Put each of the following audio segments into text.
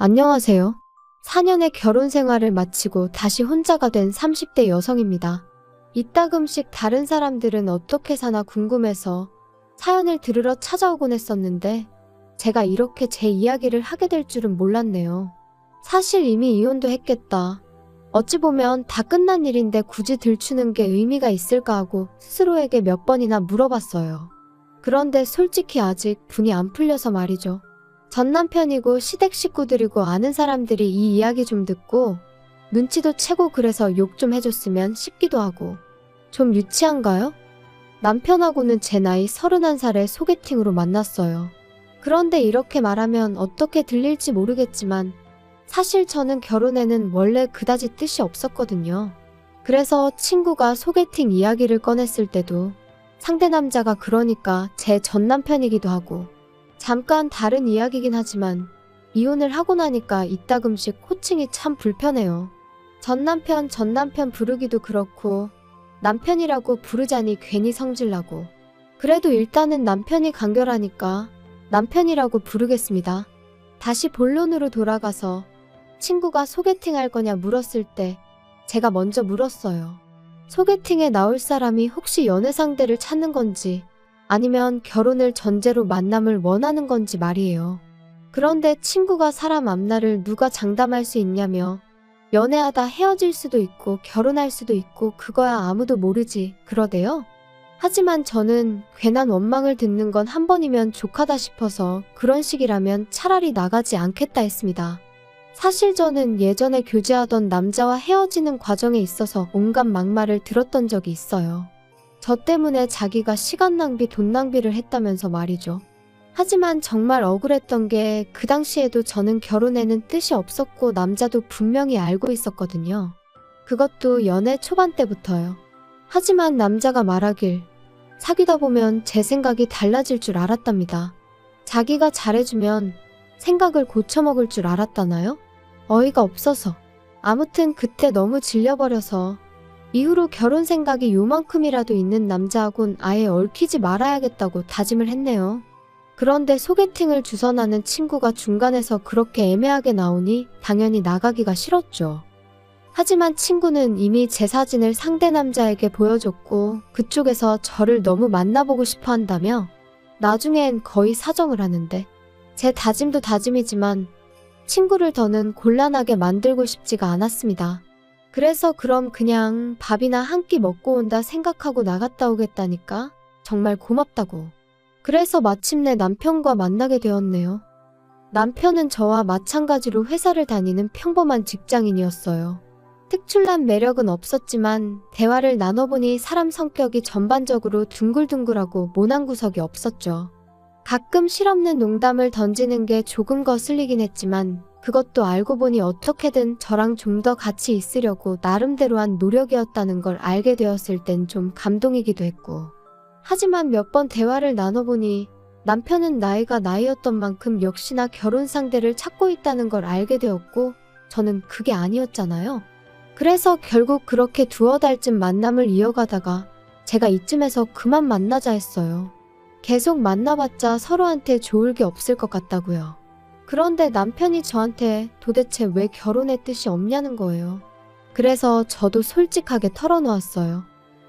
안녕하세요. 4년의 결혼 생활을 마치고 다시 혼자가 된 30대 여성입니다. 이따금씩 다른 사람들은 어떻게 사나 궁금해서 사연을 들으러 찾아오곤 했었는데 제가 이렇게 제 이야기를 하게 될 줄은 몰랐네요. 사실 이미 이혼도 했겠다. 어찌 보면 다 끝난 일인데 굳이 들추는 게 의미가 있을까 하고 스스로에게 몇 번이나 물어봤어요. 그런데 솔직히 아직 분이 안 풀려서 말이죠. 전 남편이고 시댁 식구들이고 아는 사람들이 이 이야기 좀 듣고 눈치도 채고 그래서 욕 좀 해줬으면 싶기도 하고. 좀 유치한가요? 남편하고는 제 나이 31살에 소개팅으로 만났어요. 그런데 이렇게 말하면 어떻게 들릴지 모르겠지만 사실 저는 결혼에는 원래 그다지 뜻이 없었거든요. 그래서 친구가 소개팅 이야기를 꺼냈을 때도 상대 남자가 그러니까 제 전 남편이기도 하고 잠깐 다른 이야기긴 하지만 이혼을 하고 나니까 이따금씩 호칭이 참 불편해요. 전 남편 부르기도 그렇고 남편이라고 부르자니 괜히 성질나고. 그래도 일단은 남편이 간결하니까 남편이라고 부르겠습니다. 다시 본론으로 돌아가서 친구가 소개팅 할 거냐 물었을 때 제가 먼저 물었어요. 소개팅에 나올 사람이 혹시 연애 상대를 찾는 건지 아니면 결혼을 전제로 만남을 원하는 건지 말이에요. 그런데 친구가 사람 앞날을 누가 장담할 수 있냐며 연애하다 헤어질 수도 있고 결혼할 수도 있고 그거야 아무도 모르지 그러대요. 하지만 저는 괜한 원망을 듣는 건 한 번이면 족하다 싶어서 그런 식이라면 차라리 나가지 않겠다 했습니다. 사실 저는 예전에 교제하던 남자와 헤어지는 과정에 있어서 온갖 막말을 들었던 적이 있어요. 저 때문에 자기가 시간 낭비, 돈 낭비를 했다면서 말이죠. 하지만 정말 억울했던 게 그 당시에도 저는 결혼에는 뜻이 없었고 남자도 분명히 알고 있었거든요. 그것도 연애 초반 때부터요. 하지만 남자가 말하길 사귀다 보면 제 생각이 달라질 줄 알았답니다. 자기가 잘해주면 생각을 고쳐먹을 줄 알았다나요? 어이가 없어서. 아무튼 그때 너무 질려버려서 이후로 결혼 생각이 요만큼이라도 있는 남자하곤 아예 얽히지 말아야겠다고 다짐을 했네요. 그런데 소개팅을 주선하는 친구가 중간에서 그렇게 애매하게 나오니 당연히 나가기가 싫었죠. 하지만 친구는 이미 제 사진을 상대 남자에게 보여줬고 그쪽에서 저를 너무 만나보고 싶어 한다며 나중엔 거의 사정을 하는데 제 다짐도 다짐이지만 친구를 더는 곤란하게 만들고 싶지가 않았습니다. 그래서 그럼 그냥 밥이나 한 끼 먹고 온다 생각하고 나갔다 오겠다니까 정말 고맙다고. 그래서 마침내 남편과 만나게 되었네요. 남편은 저와 마찬가지로 회사를 다니는 평범한 직장인이었어요. 특출난 매력은 없었지만 대화를 나눠보니 사람 성격이 전반적으로 둥글둥글하고 모난 구석이 없었죠. 가끔 실없는 농담을 던지는 게 조금 거슬리긴 했지만 그것도 알고 보니 어떻게든 저랑 좀 더 같이 있으려고 나름대로 한 노력이었다는 걸 알게 되었을 땐 좀 감동이기도 했고. 하지만 몇 번 대화를 나눠보니 남편은 나이가 나이였던 만큼 역시나 결혼 상대를 찾고 있다는 걸 알게 되었고 저는 그게 아니었잖아요. 그래서 결국 그렇게 두어 달쯤 만남을 이어가다가 제가 이쯤에서 그만 만나자 했어요. 계속 만나봤자 서로한테 좋을 게 없을 것 같다고요. 그런데 남편이 저한테 도대체 왜 결혼의 뜻이 없냐는 거예요. 그래서 저도 솔직하게 털어놓았어요.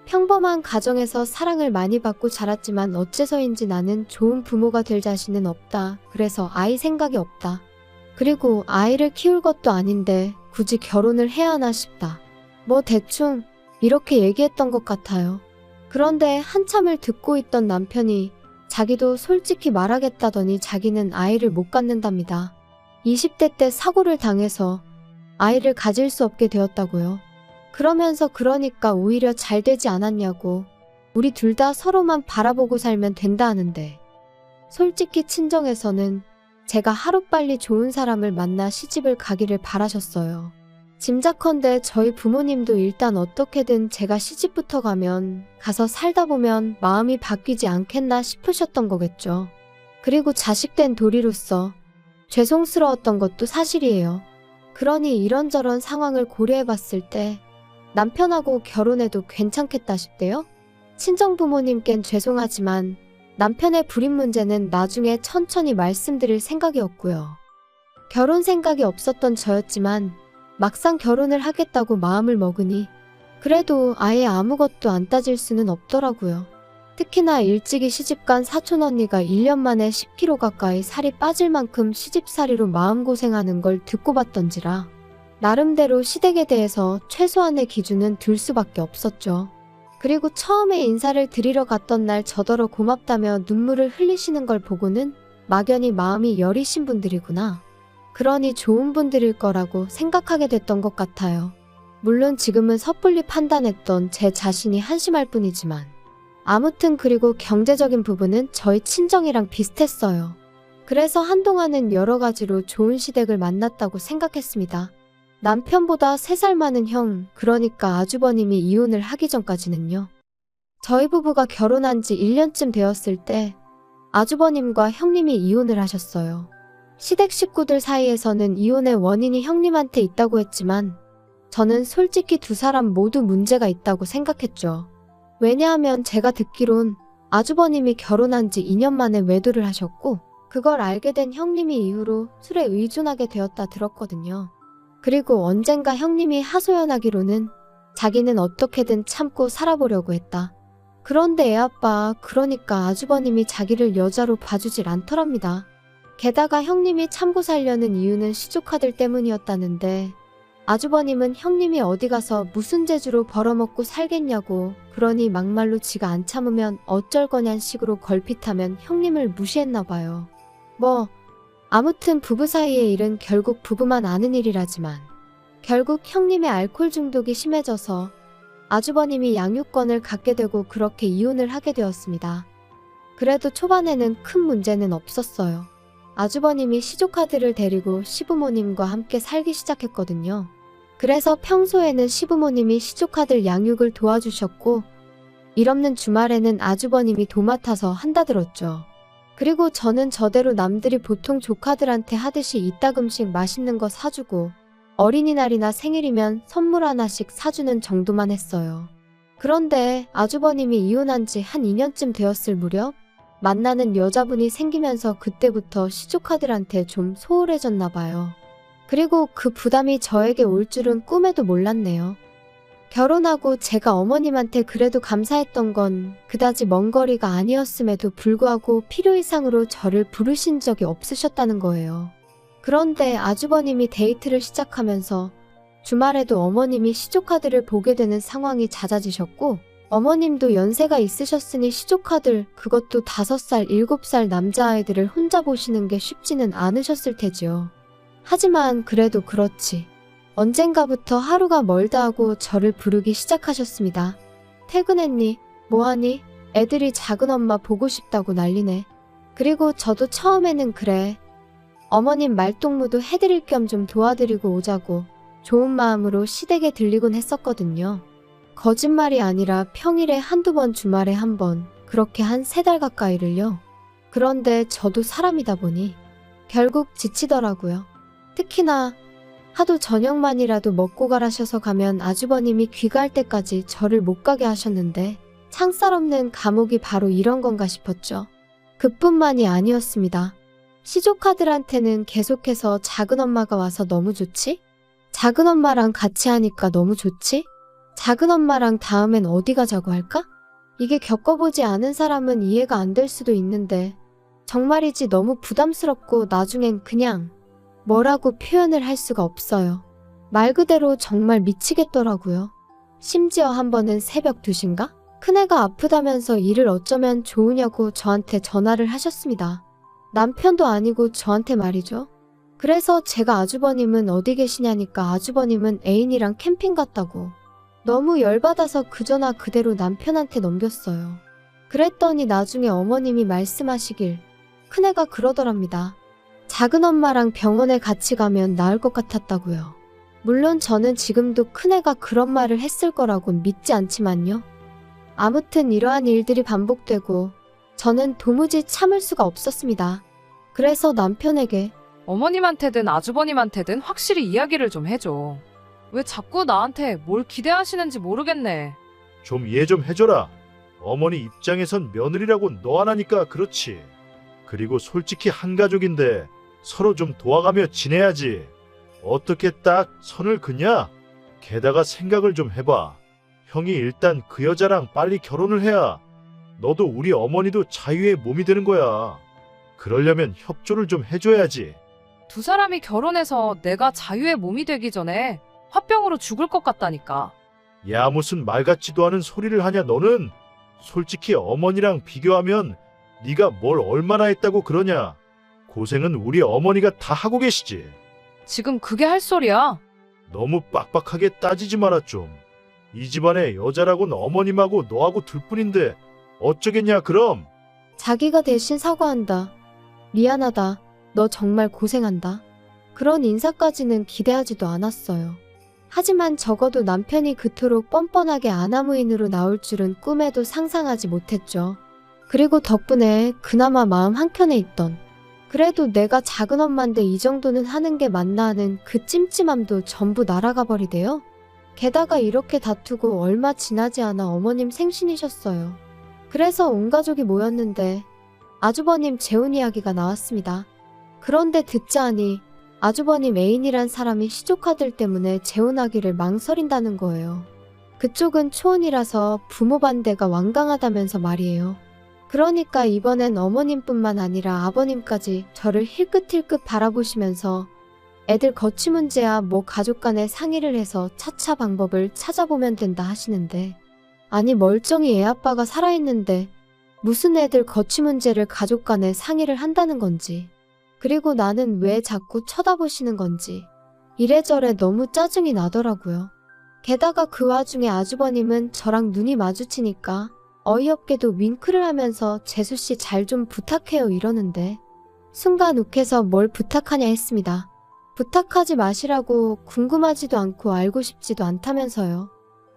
평범한 가정에서 사랑을 많이 받고 자랐지만 어째서인지 나는 좋은 부모가 될 자신은 없다. 그래서 아이 생각이 없다. 그리고 아이를 키울 것도 아닌데 굳이 결혼을 해야 하나 싶다. 뭐 대충 이렇게 얘기했던 것 같아요. 그런데 한참을 듣고 있던 남편이 자기도 솔직히 말하겠다더니 자기는 아이를 못 갖는답니다. 20대 때 사고를 당해서 아이를 가질 수 없게 되었다고요. 그러면서 그러니까 오히려 잘 되지 않았냐고. 우리 둘 다 서로만 바라보고 살면 된다 하는데. 솔직히 친정에서는 제가 하루빨리 좋은 사람을 만나 시집을 가기를 바라셨어요. 짐작컨대 저희 부모님도 일단 어떻게든 제가 시집부터 가서 살다 보면 마음이 바뀌지 않겠나 싶으셨던 거겠죠. 그리고 자식된 도리로서 죄송스러웠던 것도 사실이에요. 그러니 이런저런 상황을 고려해봤을 때 남편하고 결혼해도 괜찮겠다 싶대요. 친정부모님께는 죄송하지만 남편의 불임 문제는 나중에 천천히 말씀드릴 생각이었고요. 결혼 생각이 없었던 저였지만 막상 결혼을 하겠다고 마음을 먹으니 그래도 아예 아무것도 안 따질 수는 없더라고요. 특히나 일찍이 시집간 사촌언니가 1년 만에 10kg 가까이 살이 빠질 만큼 시집살이로 마음고생하는 걸 듣고 봤던지라 나름대로 시댁에 대해서 최소한의 기준은 둘 수밖에 없었죠. 그리고 처음에 인사를 드리러 갔던 날 저더러 고맙다며 눈물을 흘리시는 걸 보고는 막연히 마음이 여리신 분들이구나. 그러니 좋은 분들일 거라고 생각하게 됐던 것 같아요. 물론 지금은 섣불리 판단했던 제 자신이 한심할 뿐이지만 아무튼 그리고 경제적인 부분은 저희 친정이랑 비슷했어요. 그래서 한동안은 여러 가지로 좋은 시댁을 만났다고 생각했습니다. 남편보다 3살 많은 형, 그러니까 아주버님이 이혼을 하기 전까지는요. 저희 부부가 결혼한 지 1년쯤 되었을 때 아주버님과 형님이 이혼을 하셨어요. 시댁 식구들 사이에서는 이혼의 원인이 형님한테 있다고 했지만 저는 솔직히 두 사람 모두 문제가 있다고 생각했죠. 왜냐하면 제가 듣기론 아주버님이 결혼한 지 2년 만에 외도를 하셨고 그걸 알게 된 형님이 이후로 술에 의존하게 되었다 들었거든요. 그리고 언젠가 형님이 하소연하기로는 자기는 어떻게든 참고 살아보려고 했다. 그런데 애아빠, 그러니까 아주버님이 자기를 여자로 봐주질 않더랍니다. 게다가 형님이 참고 살려는 이유는 시조카들 때문이었다는데 아주버님은 형님이 어디 가서 무슨 재주로 벌어먹고 살겠냐고, 그러니 막말로 지가 안 참으면 어쩔 거냔 식으로 걸핏하면 형님을 무시했나 봐요. 아무튼 부부 사이의 일은 결국 부부만 아는 일이라지만 결국 형님의 알코올 중독이 심해져서 아주버님이 양육권을 갖게 되고 그렇게 이혼을 하게 되었습니다. 그래도 초반에는 큰 문제는 없었어요. 아주버님이 시조카들을 데리고 시부모님과 함께 살기 시작했거든요. 그래서 평소에는 시부모님이 시조카들 양육을 도와주셨고 일 없는 주말에는 아주버님이 도맡아서 한다 들었죠. 그리고 저는 저대로 남들이 보통 조카들한테 하듯이 이따금씩 맛있는 거 사주고 어린이날이나 생일이면 선물 하나씩 사주는 정도만 했어요. 그런데 아주버님이 이혼한 지 한 2년쯤 되었을 무렵 만나는 여자분이 생기면서 그때부터 시조카들한테 좀 소홀해졌나 봐요. 그리고 그 부담이 저에게 올 줄은 꿈에도 몰랐네요. 결혼하고 제가 어머님한테 그래도 감사했던 건 그다지 먼 거리가 아니었음에도 불구하고 필요 이상으로 저를 부르신 적이 없으셨다는 거예요. 그런데 아주버님이 데이트를 시작하면서 주말에도 어머님이 시조카들을 보게 되는 상황이 잦아지셨고 어머님도 연세가 있으셨으니 시조카들, 그것도 5살, 7살 남자아이들을 혼자 보시는 게 쉽지는 않으셨을 테지요. 하지만 그래도 그렇지. 언젠가부터 하루가 멀다 하고 저를 부르기 시작하셨습니다. 퇴근했니? 뭐하니? 애들이 작은 엄마 보고 싶다고 난리네. 그리고 저도 처음에는 그래. 어머님 말동무도 해드릴 겸 좀 도와드리고 오자고 좋은 마음으로 시댁에 들리곤 했었거든요. 거짓말이 아니라 평일에 한두 번, 주말에 한 번, 그렇게 한 3달 가까이를요. 그런데 저도 사람이다 보니 결국 지치더라고요. 특히나 하도 저녁만이라도 먹고 가라셔서 가면 아주버님이 귀가할 때까지 저를 못 가게 하셨는데 창살 없는 감옥이 바로 이런 건가 싶었죠. 그뿐만이 아니었습니다. 시조카들한테는 계속해서 작은 엄마가 와서 너무 좋지? 작은 엄마랑 같이 하니까 너무 좋지? 작은 엄마랑 다음엔 어디 가자고 할까? 이게 겪어보지 않은 사람은 이해가 안 될 수도 있는데 정말이지 너무 부담스럽고 나중엔 그냥 뭐라고 표현을 할 수가 없어요. 말 그대로 정말 미치겠더라고요. 심지어 한 번은 새벽 2시인가? 큰애가 아프다면서 일을 어쩌면 좋으냐고 저한테 전화를 하셨습니다. 남편도 아니고 저한테 말이죠. 그래서 제가 아주버님은 어디 계시냐니까 아주버님은 애인이랑 캠핑 갔다고. 너무 열받아서 그 전화 그대로 남편한테 넘겼어요. 그랬더니 나중에 어머님이 말씀하시길 큰애가 그러더랍니다. 작은 엄마랑 병원에 같이 가면 나을 것 같았다고요. 물론 저는 지금도 큰애가 그런 말을 했을 거라고는 믿지 않지만요. 아무튼 이러한 일들이 반복되고 저는 도무지 참을 수가 없었습니다. 그래서 남편에게 어머님한테든 아주버님한테든 확실히 이야기를 좀 해줘. 왜 자꾸 나한테 뭘 기대하시는지 모르겠네. 좀 이해 좀 해줘라. 어머니 입장에선 며느리라고 너 하나니까 그렇지. 그리고 솔직히 한 가족인데 서로 좀 도와가며 지내야지. 어떻게 딱 선을 그냐? 게다가 생각을 좀 해봐. 형이 일단 그 여자랑 빨리 결혼을 해야 너도 우리 어머니도 자유의 몸이 되는 거야. 그러려면 협조를 좀 해줘야지. 두 사람이 결혼해서 내가 자유의 몸이 되기 전에 화병으로 죽을 것 같다니까. 야, 무슨 말 같지도 않은 소리를 하냐 너는? 솔직히 어머니랑 비교하면 네가 뭘 얼마나 했다고 그러냐. 고생은 우리 어머니가 다 하고 계시지. 지금 그게 할 소리야? 너무 빡빡하게 따지지 마라 좀. 이 집안의 여자라곤 어머님하고 너하고 둘뿐인데 어쩌겠냐 그럼. 자기가 대신 사과한다. 미안하다. 너 정말 고생한다. 그런 인사까지는 기대하지도 않았어요. 하지만 적어도 남편이 그토록 뻔뻔하게 아나무인으로 나올 줄은 꿈에도 상상하지 못했죠. 그리고 덕분에 그나마 마음 한켠에 있던, 그래도 내가 작은 엄마인데 이 정도는 하는 게 맞나 하는 그 찜찜함도 전부 날아가 버리대요. 게다가 이렇게 다투고 얼마 지나지 않아 어머님 생신이셨어요. 그래서 온 가족이 모였는데 아주버님 재혼 이야기가 나왔습니다. 그런데 듣자하니 아주버님 애인이란 사람이 시조카들 때문에 재혼하기를 망설인다는 거예요. 그쪽은 초혼이라서 부모 반대가 완강하다면서 말이에요. 그러니까 이번엔 어머님뿐만 아니라 아버님까지 저를 힐끗힐끗 바라보시면서 애들 거취 문제야 뭐 가족 간에 상의를 해서 차차 방법을 찾아보면 된다 하시는데, 아니 멀쩡히 애 아빠가 살아있는데 무슨 애들 거취 문제를 가족 간에 상의를 한다는 건지, 그리고 나는 왜 자꾸 쳐다보시는 건지 이래저래 너무 짜증이 나더라고요. 게다가 그 와중에 아주버님은 저랑 눈이 마주치니까 어이없게도 윙크를 하면서 재수씨 잘 좀 부탁해요 이러는데, 순간 욱해서 뭘 부탁하냐 했습니다. 부탁하지 마시라고. 궁금하지도 않고 알고 싶지도 않다면서요.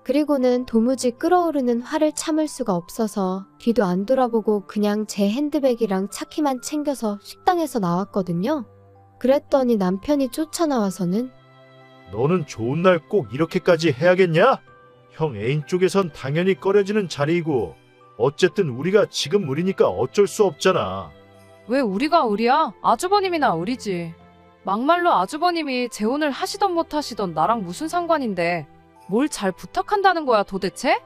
그리고는 도무지 끓어오르는 화를 참을 수가 없어서 뒤도 안 돌아보고 그냥 제 핸드백이랑 차키만 챙겨서 식당에서 나왔거든요. 그랬더니 남편이 쫓아나와서는 너는 좋은 날 꼭 이렇게까지 해야겠냐? 형 애인 쪽에선 당연히 꺼려지는 자리이고 어쨌든 우리가 지금 의리니까 어쩔 수 없잖아. 왜 우리가 의리야? 아주버님이나 의리지. 막말로 아주버님이 재혼을 하시던 못 하시던 나랑 무슨 상관인데 뭘 잘 부탁한다는 거야 도대체?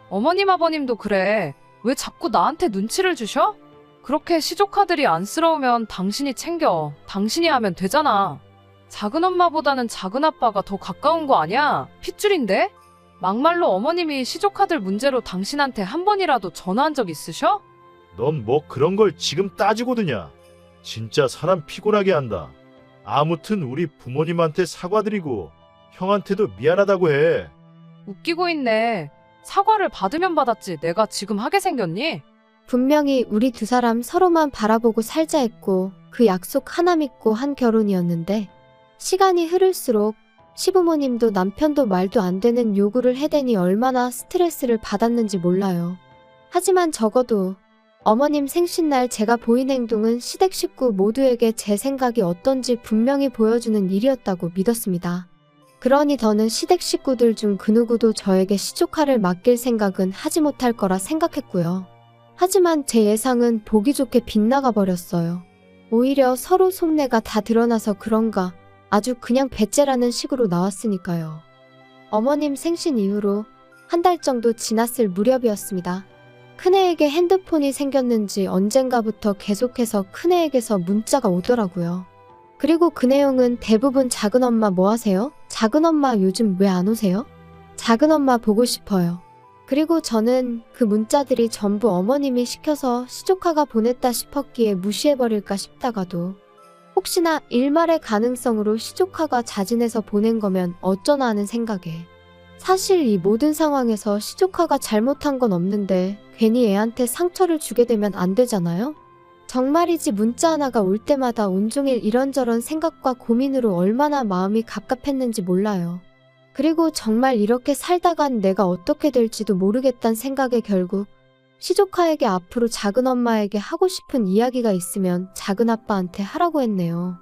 어머님 아버님도 그래. 왜 자꾸 나한테 눈치를 주셔? 그렇게 시조카들이 안쓰러우면 당신이 챙겨. 당신이 하면 되잖아. 작은 엄마보다는 작은 아빠가 더 가까운 거 아니야? 핏줄인데? 막말로 어머님이 시조카들 문제로 당신한테 한 번이라도 전화한 적 있으셔? 넌 뭐 그런 걸 지금 따지고 드냐? 진짜 사람 피곤하게 한다. 아무튼 우리 부모님한테 사과드리고 형한테도 미안하다고 해. 웃기고 있네. 사과를 받으면 받았지 내가 지금 하게 생겼니? 분명히 우리 두 사람 서로만 바라보고 살자 했고 그 약속 하나 믿고 한 결혼이었는데, 시간이 흐를수록 시부모님도 남편도 말도 안 되는 요구를 해대니 얼마나 스트레스를 받았는지 몰라요. 하지만 적어도 어머님 생신날 제가 보인 행동은 시댁 식구 모두에게 제 생각이 어떤지 분명히 보여주는 일이었다고 믿었습니다. 그러니 더는 시댁 식구들 중 그 누구도 저에게 시조카를 맡길 생각은 하지 못할 거라 생각했고요. 하지만 제 예상은 보기 좋게 빗나가 버렸어요. 오히려 서로 속내가 다 드러나서 그런가 아주 그냥 배째라는 식으로 나왔으니까요. 어머님 생신 이후로 한 달 정도 지났을 무렵이었습니다. 큰애에게 핸드폰이 생겼는지 언젠가부터 계속해서 큰애에게서 문자가 오더라고요. 그리고 그 내용은 대부분 작은엄마 뭐 하세요? 작은엄마 요즘 왜 안 오세요? 작은엄마 보고 싶어요. 그리고 저는 그 문자들이 전부 어머님이 시켜서 시조카가 보냈다 싶었기에 무시해버릴까 싶다가도 혹시나 일말의 가능성으로 시조카가 자진해서 보낸 거면 어쩌나 하는 생각에, 사실 이 모든 상황에서 시조카가 잘못한 건 없는데 괜히 애한테 상처를 주게 되면 안 되잖아요? 정말이지 문자 하나가 올 때마다 온종일 이런저런 생각과 고민으로 얼마나 마음이 갑갑했는지 몰라요. 그리고 정말 이렇게 살다간 내가 어떻게 될지도 모르겠다는 생각에 결국 시조카에게 앞으로 작은엄마에게 하고 싶은 이야기가 있으면 작은아빠한테 하라고 했네요.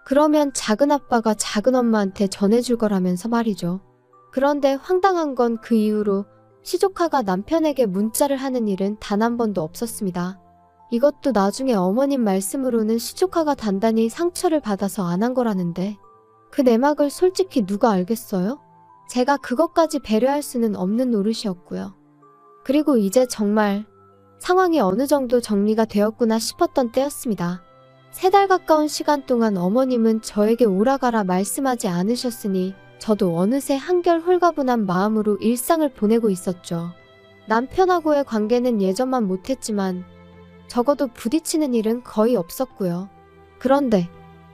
그러면 작은아빠가 작은엄마한테 전해줄 거라면서 말이죠. 그런데 황당한 건 그 이후로 시조카가 남편에게 문자를 하는 일은 단 한 번도 없었습니다. 이것도 나중에 어머님 말씀으로는 시조카가 단단히 상처를 받아서 안 한 거라는데 그 내막을 솔직히 누가 알겠어요? 제가 그것까지 배려할 수는 없는 노릇이었고요. 그리고 이제 정말 상황이 어느 정도 정리가 되었구나 싶었던 때였습니다. 3달 가까운 시간 동안 어머님은 저에게 오라가라 말씀하지 않으셨으니 저도 어느새 한결 홀가분한 마음으로 일상을 보내고 있었죠. 남편하고의 관계는 예전만 못했지만 적어도 부딪히는 일은 거의 없었고요. 그런데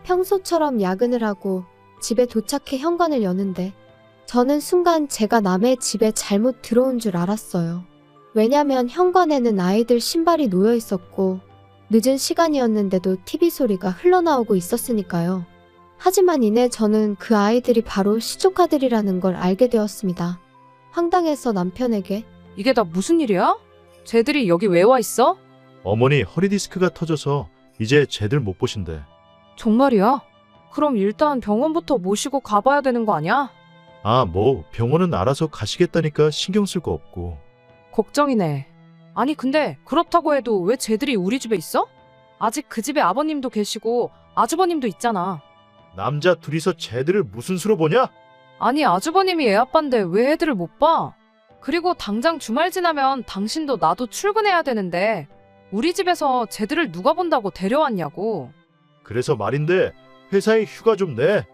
평소처럼 야근을 하고 집에 도착해 현관을 여는데 저는 순간 제가 남의 집에 잘못 들어온 줄 알았어요. 왜냐면 현관에는 아이들 신발이 놓여 있었고 늦은 시간이었는데도 TV 소리가 흘러나오고 있었으니까요. 하지만 이내 저는 그 아이들이 바로 시조카들이라는 걸 알게 되었습니다. 황당해서 남편에게 이게 다 무슨 일이야? 쟤들이 여기 왜 와 있어? 어머니 허리디스크가 터져서 이제 쟤들 못 보신대. 정말이야? 그럼 일단 병원부터 모시고 가봐야 되는 거 아니야? 아, 뭐 병원은 알아서 가시겠다니까 신경 쓸 거 없고. 걱정이네. 아니 근데 그렇다고 해도 왜 쟤들이 우리 집에 있어? 아직 그 집에 아버님도 계시고 아주버님도 있잖아. 남자 둘이서 쟤들을 무슨 수로 보냐? 아니 아주버님이 애 아빠인데 왜 애들을 못 봐? 그리고 당장 주말 지나면 당신도 나도 출근해야 되는데 우리 집에서 쟤들을 누가 본다고 데려왔냐고. 그래서 말인데 회사에 휴가 좀 내.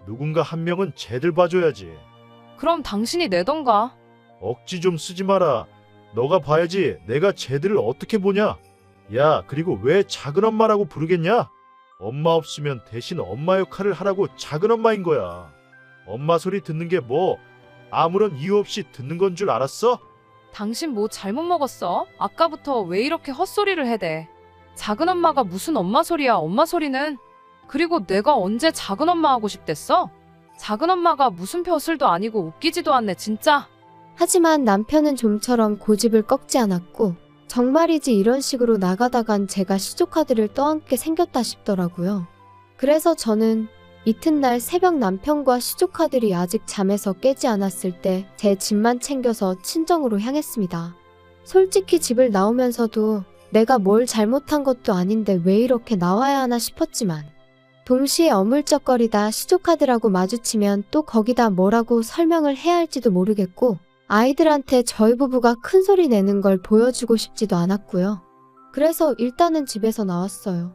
누군가 한 명은 쟤들 봐줘야지. 그럼 당신이 내던가. 억지 좀 쓰지 마라. 너가 봐야지 내가 쟤들을 어떻게 보냐. 야, 그리고 왜 작은엄마라고 부르겠냐? 엄마 없으면 대신 엄마 역할을 하라고 작은엄마인 거야. 엄마 소리 듣는 게 뭐 아무런 이유 없이 듣는 건 줄 알았어? 당신 뭐 잘못 먹었어? 아까부터 왜 이렇게 헛소리를 해대? 작은엄마가 무슨 엄마 소리야, 엄마 소리는? 그리고 내가 언제 작은엄마 하고 싶댔어? 작은엄마가 무슨 벼슬도 아니고 웃기지도 않네 진짜. 하지만 남편은 좀처럼 고집을 꺾지 않았고 정말이지 이런 식으로 나가다간 제가 시조카드를 떠안게 생겼다 싶더라고요. 그래서 저는 이튿날 새벽 남편과 시조카들이 아직 잠에서 깨지 않았을 때 제 집만 챙겨서 친정으로 향했습니다. 솔직히 집을 나오면서도 내가 뭘 잘못한 것도 아닌데 왜 이렇게 나와야 하나 싶었지만 동시에 어물쩍거리다 시조카들하고 마주치면 또 거기다 뭐라고 설명을 해야 할지도 모르겠고 아이들한테 저희 부부가 큰 소리 내는 걸 보여주고 싶지도 않았고요. 그래서 일단은 집에서 나왔어요.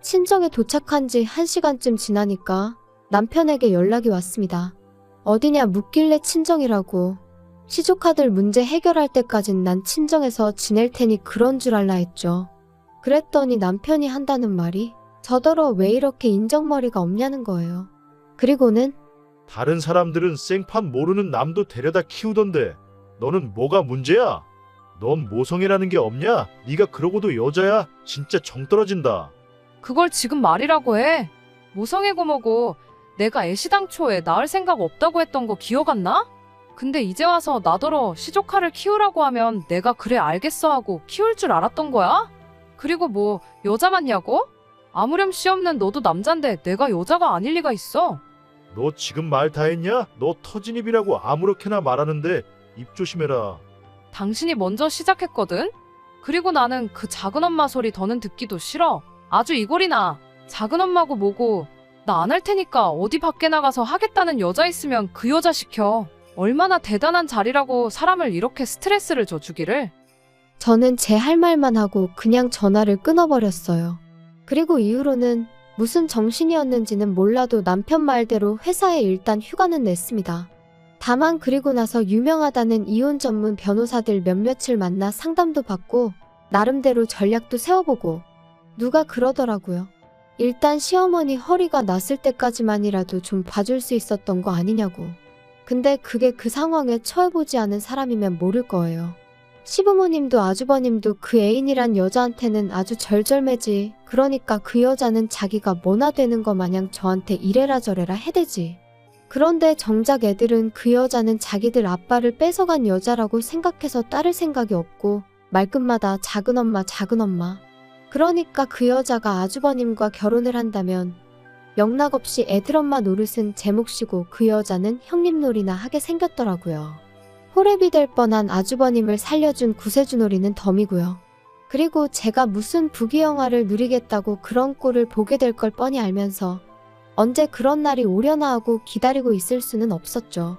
친정에 도착한 지 1시간쯤 지나니까 남편에게 연락이 왔습니다. 어디냐 묻길래 친정이라고. 시조카들 문제 해결할 때까진 난 친정에서 지낼 테니 그런 줄 알라 했죠. 그랬더니 남편이 한다는 말이 저더러 왜 이렇게 인정머리가 없냐는 거예요. 그리고는 다른 사람들은 생판 모르는 남도 데려다 키우던데 너는 뭐가 문제야? 넌 모성애라는 게 없냐? 네가 그러고도 여자야? 진짜 정 떨어진다. 그걸 지금 말이라고 해. 모성애고 뭐고 내가 애시당초에 낳을 생각 없다고 했던 거 기억 안 나? 근데 이제 와서 나더러 시조카를 키우라고 하면 내가 그래 알겠어 하고 키울 줄 알았던 거야? 그리고 뭐 여자 맞냐고? 아무렴씨 없는 너도 남잔데 내가 여자가 아닐 리가 있어. 너 지금 말 다 했냐? 너 터진 입이라고 아무렇게나 말하는데 입 조심해라. 당신이 먼저 시작했거든? 그리고 나는 그 작은엄마 소리 더는 듣기도 싫어. 아주 이골이나. 작은엄마고 뭐고 나 안 할 테니까 어디 밖에 나가서 하겠다는 여자 있으면 그 여자 시켜. 얼마나 대단한 자리라고 사람을 이렇게 스트레스를 줘 주기를. 저는 제 할 말만 하고 그냥 전화를 끊어버렸어요. 그리고 이후로는 무슨 정신이었는지는 몰라도 남편 말대로 회사에 일단 휴가는 냈습니다. 다만 그리고 나서 유명하다는 이혼 전문 변호사들 몇몇을 만나 상담도 받고 나름대로 전략도 세워보고 누가 그러더라고요. 일단 시어머니 허리가 났을 때까지만이라도 좀 봐줄 수 있었던 거 아니냐고. 근데 그게 그 상황에 처해보지 않은 사람이면 모를 거예요. 시부모님도 아주버님도 그 애인이란 여자한테는 아주 절절매지. 그러니까 그 여자는 자기가 뭐나 되는 거 마냥 저한테 이래라 저래라 해대지. 그런데 정작 애들은 그 여자는 자기들 아빠를 뺏어간 여자라고 생각해서 따를 생각이 없고 말끝마다 작은엄마 작은엄마. 그러니까 그 여자가 아주버님과 결혼을 한다면 영락없이 애들엄마 노릇은 제 몫이고 그 여자는 형님 놀이나 하게 생겼더라고요. 호랩이 될 뻔한 아주버님을 살려준 구세주놀이는 덤이고요. 그리고 제가 무슨 부귀영화를 누리겠다고 그런 꼴을 보게 될 걸 뻔히 알면서 언제 그런 날이 오려나 하고 기다리고 있을 수는 없었죠.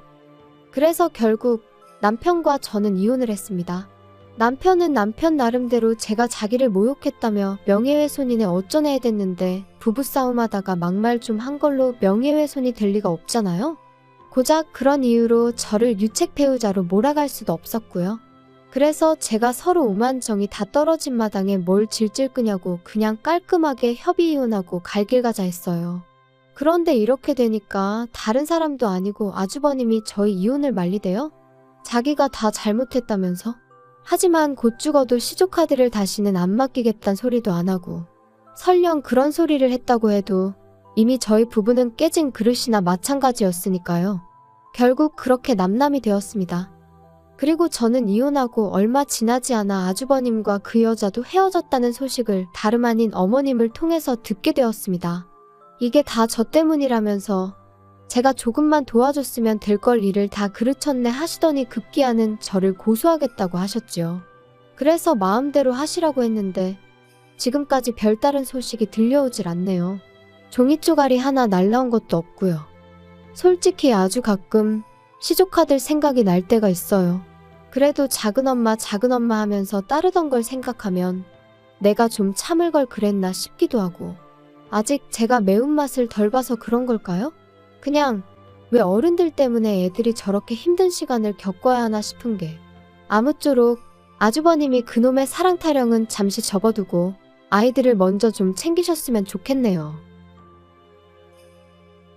그래서 결국 남편과 저는 이혼을 했습니다. 남편은 남편 나름대로 제가 자기를 모욕했다며 명예훼손이네 어쩌네 해댔는데 부부싸움하다가 막말 좀 한 걸로 명예훼손이 될 리가 없잖아요. 고작 그런 이유로 저를 유책 배우자로 몰아갈 수도 없었고요. 그래서 제가 서로 오만정이 다 떨어진 마당에 뭘 질질 끄냐고 그냥 깔끔하게 협의 이혼하고 갈 길 가자 했어요. 그런데 이렇게 되니까 다른 사람도 아니고 아주버님이 저희 이혼을 말리대요? 자기가 다 잘못했다면서? 하지만 곧 죽어도 시조카드를 다시는 안 맡기겠단 소리도 안 하고 설령 그런 소리를 했다고 해도 이미 저희 부부는 깨진 그릇이나 마찬가지였으니까요. 결국 그렇게 남남이 되었습니다. 그리고 저는 이혼하고 얼마 지나지 않아 아주버님과 그 여자도 헤어졌다는 소식을 다름 아닌 어머님을 통해서 듣게 되었습니다. 이게 다 저 때문이라면서 제가 조금만 도와줬으면 될 걸 일을 다 그르쳤네 하시더니 급기야는 저를 고소하겠다고 하셨지요. 그래서 마음대로 하시라고 했는데 지금까지 별다른 소식이 들려오질 않네요. 종이 쪼가리 하나 날라온 것도 없고요. 솔직히 아주 가끔 시조카들 생각이 날 때가 있어요. 그래도 작은엄마 하면서 따르던 걸 생각하면 내가 좀 참을 걸 그랬나 싶기도 하고 아직 제가 매운맛을 덜 봐서 그런 걸까요? 그냥 왜 어른들 때문에 애들이 저렇게 힘든 시간을 겪어야 하나 싶은 게 아무쪼록 아주버님이 그놈의 사랑 타령은 잠시 접어두고 아이들을 먼저 좀 챙기셨으면 좋겠네요.